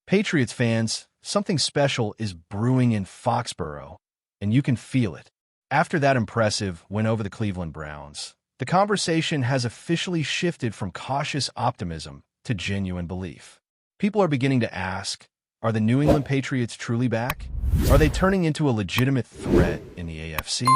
Patriots fans, something special is brewing in Foxborough, and you can feel it. After that impressive win over the Cleveland Browns, the conversation has officially shifted from cautious optimism to genuine belief. People are beginning to ask, are the New England Patriots truly back? Are they turning into a legitimate threat in the AFC?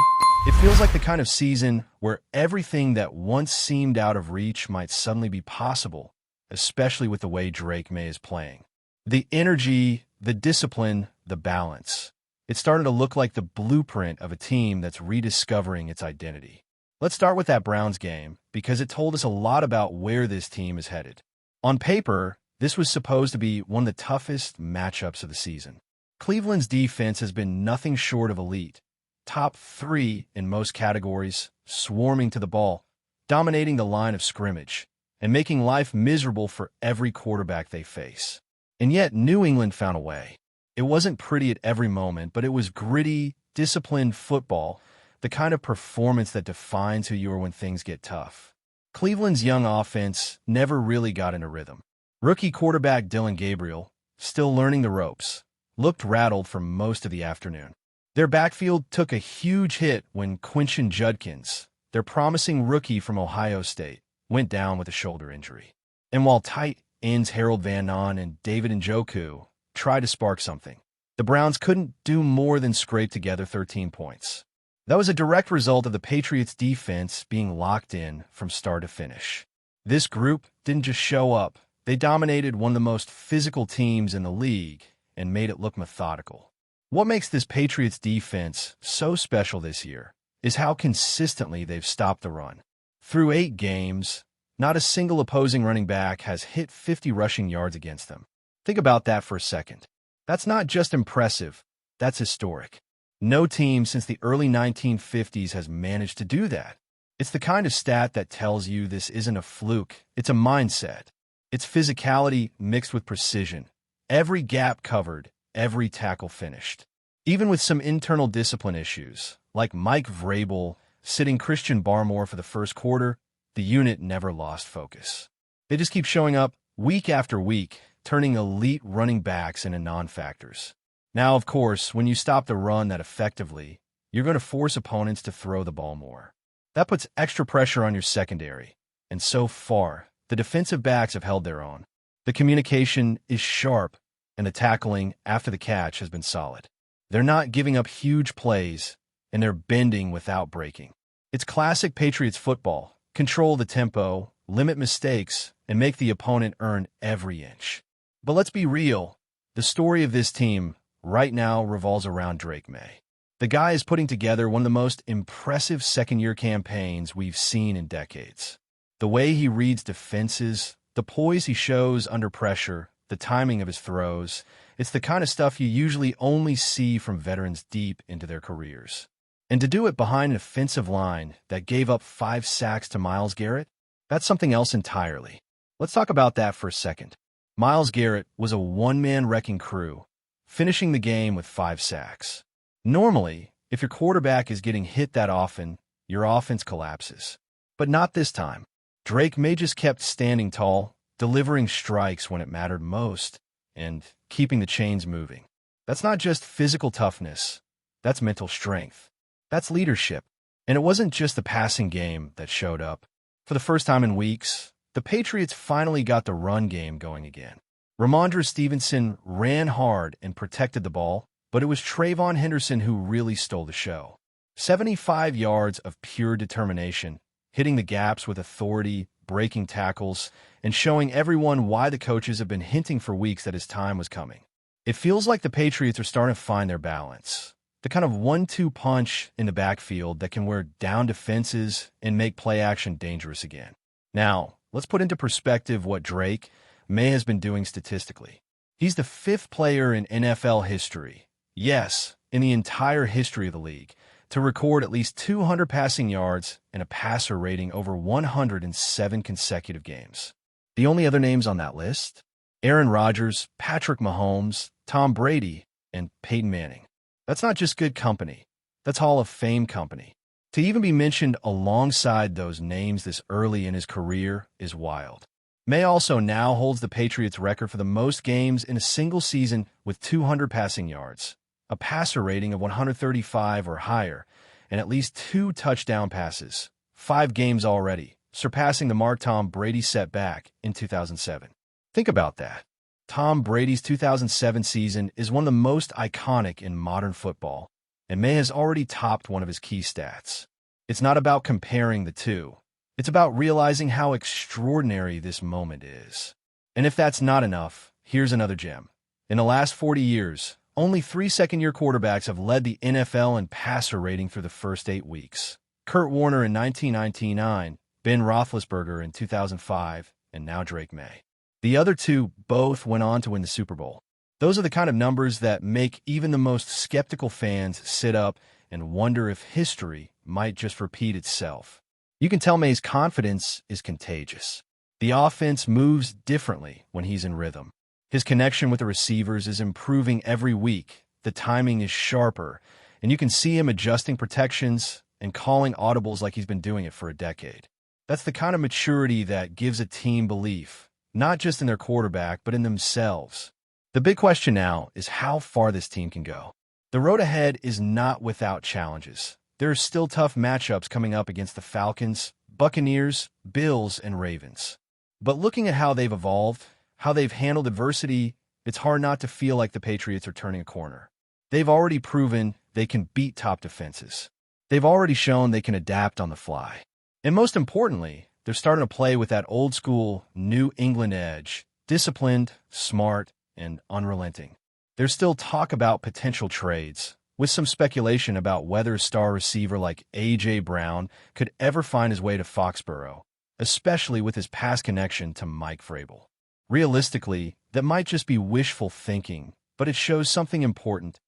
It feels like the kind of season where everything that once seemed out of reach might suddenly be possible, especially with the way Maye is playing. The energy, the discipline, the balance. It's starting to look like the blueprint of a team that's rediscovering its identity. Let's start with that Browns game, because it told us a lot about where this team is headed. On paper, this was supposed to be one of the toughest matchups of the season. Cleveland's defense has been nothing short of elite. Top 3 in most categories, swarming to the ball, dominating the line of scrimmage, and making life miserable for every quarterback they face. And yet, New England found a way. It wasn't pretty at every moment, but it was gritty, disciplined football, the kind of performance that defines who you are when things get tough. Cleveland's young offense never really got in a rhythm. Rookie quarterback Dillon Gabriel, still learning the ropes, looked rattled for most of the afternoon. Their backfield took a huge hit when Quinton Judkins, their promising rookie from Ohio State, went down with a shoulder injury. And while tight ends Harold Van Naan and David Njoku tried to spark something, the Browns couldn't do more than scrape together 13 points. That was a direct result of the Patriots' defense being locked in from start to finish. This group didn't just show up. They dominated one of the most physical teams in the league and made it look methodical. What makes this Patriots defense so special this year is how consistently they've stopped the run. Through 8 games, not a single opposing running back has hit 50 rushing yards against them. Think about that for a second. That's not just impressive, that's historic. No team since the early 1950s has managed to do that. It's the kind of stat that tells you this isn't a fluke, it's a mindset. It's physicality mixed with precision. Every gap covered, every tackle finished. Even with some internal discipline issues, like Mike Vrabel sitting Christian Barmore for the first quarter, the unit never lost focus. They just keep showing up week after week, turning elite running backs into non-factors. Now, of course, when you stop the run that effectively, you're going to force opponents to throw the ball more. That puts extra pressure on your secondary, and so far, the defensive backs have held their own. The communication is sharp, and the tackling after the catch has been solid. They're not giving up huge plays, and they're bending without breaking. It's classic Patriots football. Control the tempo, limit mistakes, and make the opponent earn every inch. But let's be real. The story of this team right now revolves around Maye. The guy is putting together one of the most impressive second-year campaigns we've seen in decades. The way he reads defenses, the poise he shows under pressure, the timing of his throws, it's the kind of stuff you usually only see from veterans deep into their careers. And to do it behind an offensive line that gave up 5 sacks to Myles Garrett, that's something else entirely. Let's talk about that for a second. Myles Garrett was a one-man wrecking crew, finishing the game with 5 sacks. Normally, if your quarterback is getting hit that often, your offense collapses. But not this time. Maye just kept standing tall, delivering strikes when it mattered most, and keeping the chains moving. That's not just physical toughness, that's mental strength. That's leadership. And it wasn't just the passing game that showed up. For the first time in weeks, the Patriots finally got the run game going again. Ramondre Stevenson ran hard and protected the ball, but it was Trayvon Henderson who really stole the show. 75 yards of pure determination, hitting the gaps with authority, breaking tackles, and showing everyone why the coaches have been hinting for weeks that his time was coming. It feels like the Patriots are starting to find their balance. The kind of 1-2 punch in the backfield that can wear down defenses and make play action dangerous again. Now, let's put into perspective what Maye has been doing statistically. He's the 5th player in NFL history, yes, in the entire history of the league, to record at least 200 passing yards and a passer rating over 107 consecutive games. The only other names on that list? Aaron Rodgers, Patrick Mahomes, Tom Brady, and Peyton Manning. That's not just good company. That's Hall of Fame company. To even be mentioned alongside those names this early in his career is wild. Maye also now holds the Patriots record for the most games in a single season with 200 passing yards, a passer rating of 135 or higher, and at least 2 touchdown passes, 5 games already, surpassing the mark Tom Brady set back in 2007. Think about that. Tom Brady's 2007 season is one of the most iconic in modern football, and Maye has already topped one of his key stats. It's not about comparing the two. It's about realizing how extraordinary this moment is. And if that's not enough, here's another gem. In the last 40 years, only 3 second-year quarterbacks have led the NFL in passer rating through the first 8 weeks. Kurt Warner in 1999, Ben Roethlisberger in 2005, and now Drake Maye. The other two both went on to win the Super Bowl. Those are the kind of numbers that make even the most skeptical fans sit up and wonder if history might just repeat itself. You can tell Maye's confidence is contagious. The offense moves differently when he's in rhythm. His connection with the receivers is improving every week. The timing is sharper, and you can see him adjusting protections and calling audibles like he's been doing it for a decade. That's the kind of maturity that gives a team belief, not just in their quarterback, but in themselves. The big question now is how far this team can go. The road ahead is not without challenges. There are still tough matchups coming up against the Falcons, Buccaneers, Bills, and Ravens. But looking at how they've evolved, how they've handled adversity, it's hard not to feel like the Patriots are turning a corner. They've already proven they can beat top defenses. They've already shown they can adapt on the fly. And most importantly, they're starting to play with that old-school New England edge, disciplined, smart, and unrelenting. There's still talk about potential trades, with some speculation about whether a star receiver like A.J. Brown could ever find his way to Foxborough, especially with his past connection to Mike Vrabel. Realistically, that might just be wishful thinking, but it shows something important.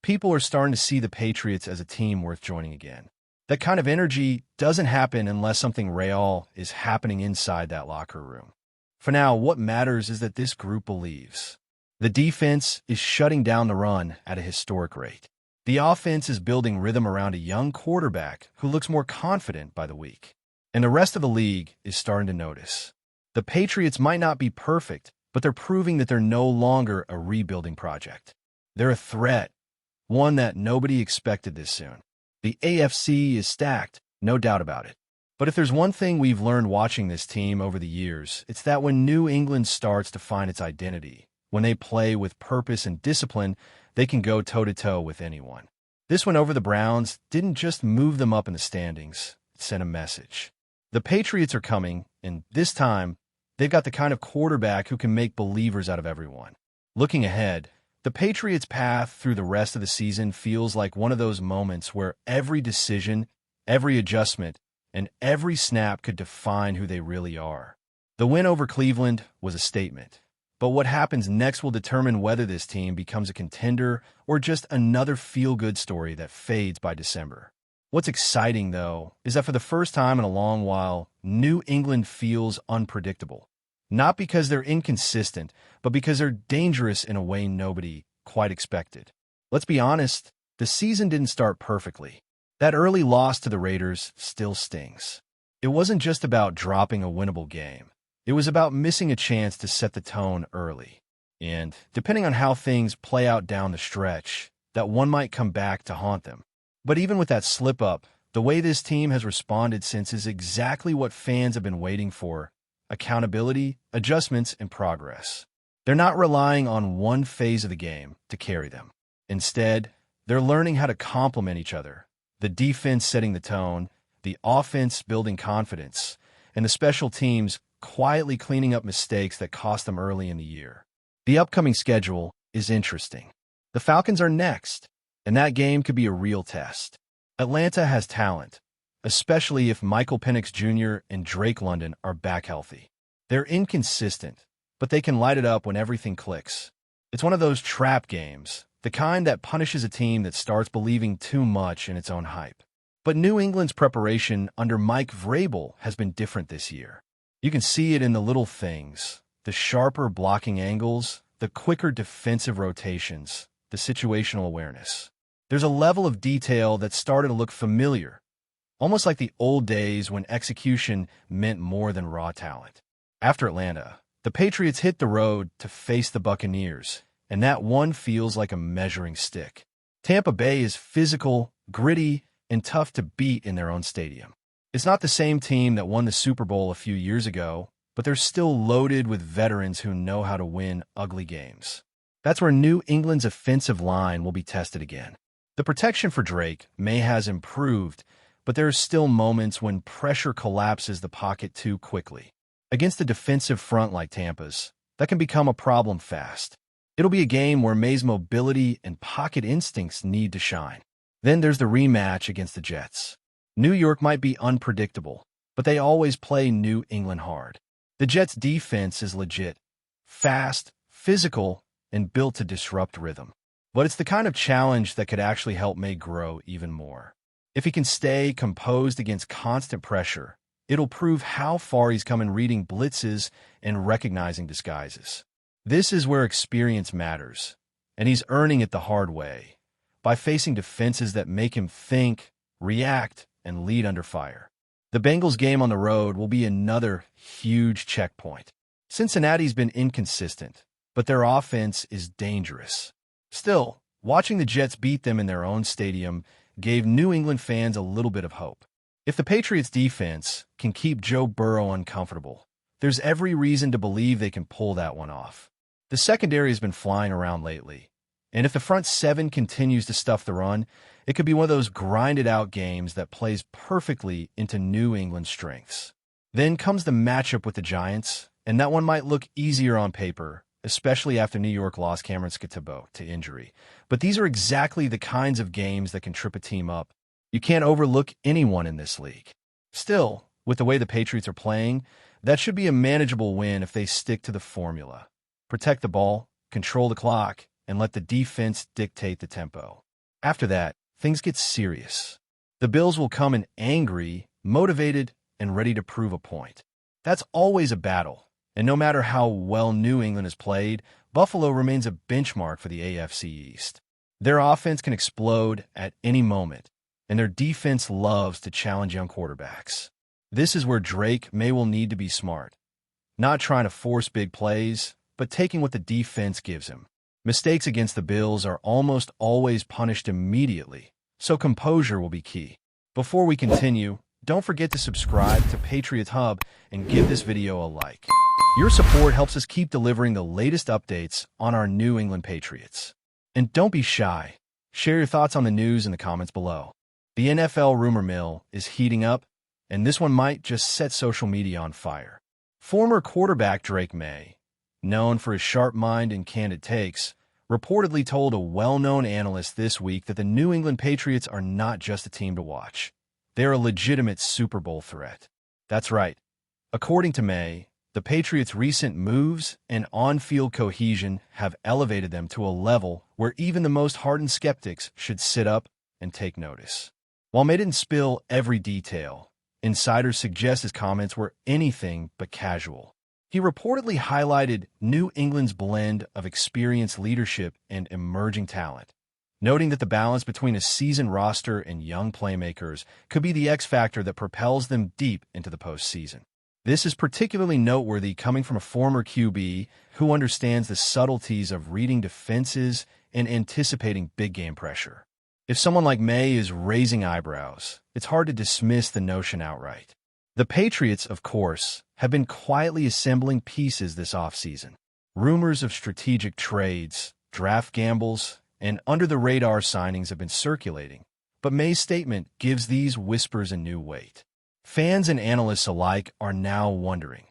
People are starting to see the Patriots as a team worth joining again. That kind of energy doesn't happen unless something real is happening inside that locker room. For now, what matters is that this group believes. The defense is shutting down the run at a historic rate. The offense is building rhythm around a young quarterback who looks more confident by the week. And the rest of the league is starting to notice. The Patriots might not be perfect, but they're proving that they're no longer a rebuilding project. They're a threat, one that nobody expected this soon. The AFC is stacked, no doubt about it. But if there's one thing we've learned watching this team over the years, it's that when New England starts to find its identity, when they play with purpose and discipline, they can go toe-to-toe with anyone. This one over the Browns didn't just move them up in the standings, it sent a message. The Patriots are coming, and this time, they've got the kind of quarterback who can make believers out of everyone. Looking ahead, the Patriots' path through the rest of the season feels like one of those moments where every decision, every adjustment, and every snap could define who they really are. The win over Cleveland was a statement. But what happens next will determine whether this team becomes a contender or just another feel-good story that fades by December. What's exciting, though, is that for the first time in a long while, New England feels unpredictable. Not because they're inconsistent, but because they're dangerous in a way nobody quite expected. Let's be honest, the season didn't start perfectly. That early loss to the Raiders still stings. It wasn't just about dropping a winnable game. It was about missing a chance to set the tone early. And, depending on how things play out down the stretch, that one might come back to haunt them. But even with that slip-up, the way this team has responded since is exactly what fans have been waiting for: accountability, adjustments, and progress. They're not relying on one phase of the game to carry them. Instead, they're learning how to complement each other. The defense setting the tone, the offense building confidence, and the special teams quietly cleaning up mistakes that cost them early in the year. The upcoming schedule is interesting. The Falcons are next, and that game could be a real test. Atlanta has talent, especially if Michael Penix Jr. and Drake London are back healthy. They're inconsistent, but they can light it up when everything clicks. It's one of those trap games, the kind that punishes a team that starts believing too much in its own hype. But New England's preparation under Mike Vrabel has been different this year. You can see it in the little things: the sharper blocking angles, the quicker defensive rotations, the situational awareness. There's a level of detail that started to look familiar, almost like the old days when execution meant more than raw talent. After Atlanta, the Patriots hit the road to face the Buccaneers, and that one feels like a measuring stick. Tampa Bay is physical, gritty, and tough to beat in their own stadium. It's not the same team that won the Super Bowl a few years ago, but they're still loaded with veterans who know how to win ugly games. That's where New England's offensive line will be tested again. The protection for Drake has improved, but there are still moments when pressure collapses the pocket too quickly. Against a defensive front like Tampa's, that can become a problem fast. It'll be a game where Maye's mobility and pocket instincts need to shine. Then there's the rematch against the Jets. New York might be unpredictable, but they always play New England hard. The Jets' defense is legit, fast, physical, and built to disrupt rhythm. But it's the kind of challenge that could actually help Maye grow even more. If he can stay composed against constant pressure, it'll prove how far he's come in reading blitzes and recognizing disguises. This is where experience matters, and he's earning it the hard way, by facing defenses that make him think, react, and lead under fire. The Bengals game on the road will be another huge checkpoint. Cincinnati's been inconsistent, but their offense is dangerous. Still, watching the Jets beat them in their own stadium gave New England fans a little bit of hope. If the Patriots' defense can keep Joe Burrow uncomfortable, there's every reason to believe they can pull that one off. The secondary has been flying around lately, and if the front seven continues to stuff the run, it could be one of those grinded-out games that plays perfectly into New England's strengths. Then comes the matchup with the Giants, and that one might look easier on paper, especially after New York lost Cameron Scotabo to injury. But these are exactly the kinds of games that can trip a team up. You can't overlook anyone in this league. Still, with the way the Patriots are playing, that should be a manageable win if they stick to the formula. Protect the ball, control the clock, and let the defense dictate the tempo. After that, things get serious. The Bills will come in angry, motivated, and ready to prove a point. That's always a battle, and no matter how well New England has played, Buffalo remains a benchmark for the AFC East. Their offense can explode at any moment, and their defense loves to challenge young quarterbacks. This is where Maye will need to be smart, not trying to force big plays, but taking what the defense gives him. Mistakes against the Bills are almost always punished immediately, so composure will be key. Before we continue, don't forget to subscribe to Patriots Hub and give this video a like. Your support helps us keep delivering the latest updates on our New England Patriots. And don't be shy. Share your thoughts on the news in the comments below. The NFL rumor mill is heating up, and this one might just set social media on fire. Former quarterback Maye, known for his sharp mind and candid takes, reportedly told a well-known analyst this week that the New England Patriots are not just a team to watch. They're a legitimate Super Bowl threat. That's right. According to Maye, the Patriots' recent moves and on-field cohesion have elevated them to a level where even the most hardened skeptics should sit up and take notice. While Maye didn't spill every detail, insiders suggest his comments were anything but casual. He reportedly highlighted New England's blend of experienced leadership and emerging talent, noting that the balance between a seasoned roster and young playmakers could be the X factor that propels them deep into the postseason. This is particularly noteworthy coming from a former QB who understands the subtleties of reading defenses and anticipating big-game pressure. If someone like Maye is raising eyebrows, it's hard to dismiss the notion outright. The Patriots, of course, have been quietly assembling pieces this offseason. Rumors of strategic trades, draft gambles, and under-the-radar signings have been circulating, but Maye's statement gives these whispers a new weight. Fans and analysts alike are now wondering,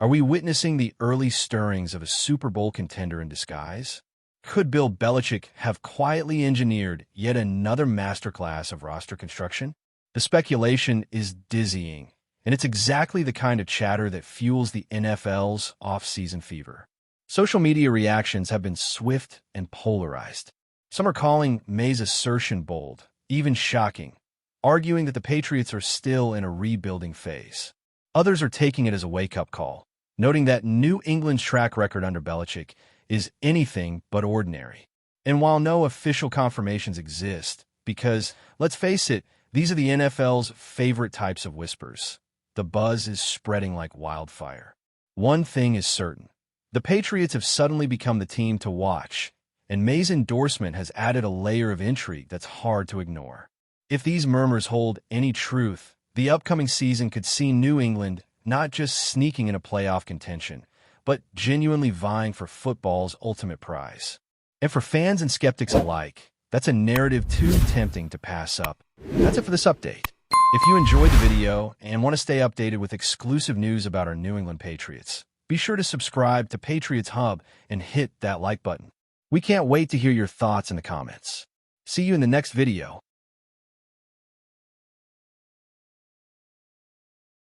are we witnessing the early stirrings of a Super Bowl contender in disguise? Could Bill Belichick have quietly engineered yet another masterclass of roster construction? The speculation is dizzying, and it's exactly the kind of chatter that fuels the NFL's off-season fever. Social media reactions have been swift and polarized. Some are calling Maye's assertion bold, even shocking, arguing that the Patriots are still in a rebuilding phase. Others are taking it as a wake-up call, noting that New England's track record under Belichick is anything but ordinary. And while no official confirmations exist, because, let's face it, these are the NFL's favorite types of whispers, the buzz is spreading like wildfire. One thing is certain. The Patriots have suddenly become the team to watch, and Maye's endorsement has added a layer of intrigue that's hard to ignore. If these murmurs hold any truth, the upcoming season could see New England not just sneaking into playoff contention, but genuinely vying for football's ultimate prize. And for fans and skeptics alike, that's a narrative too tempting to pass up. That's it for this update. If you enjoyed the video and want to stay updated with exclusive news about our New England Patriots, be sure to subscribe to Patriots Hub and hit that like button. We can't wait to hear your thoughts in the comments. See you in the next video.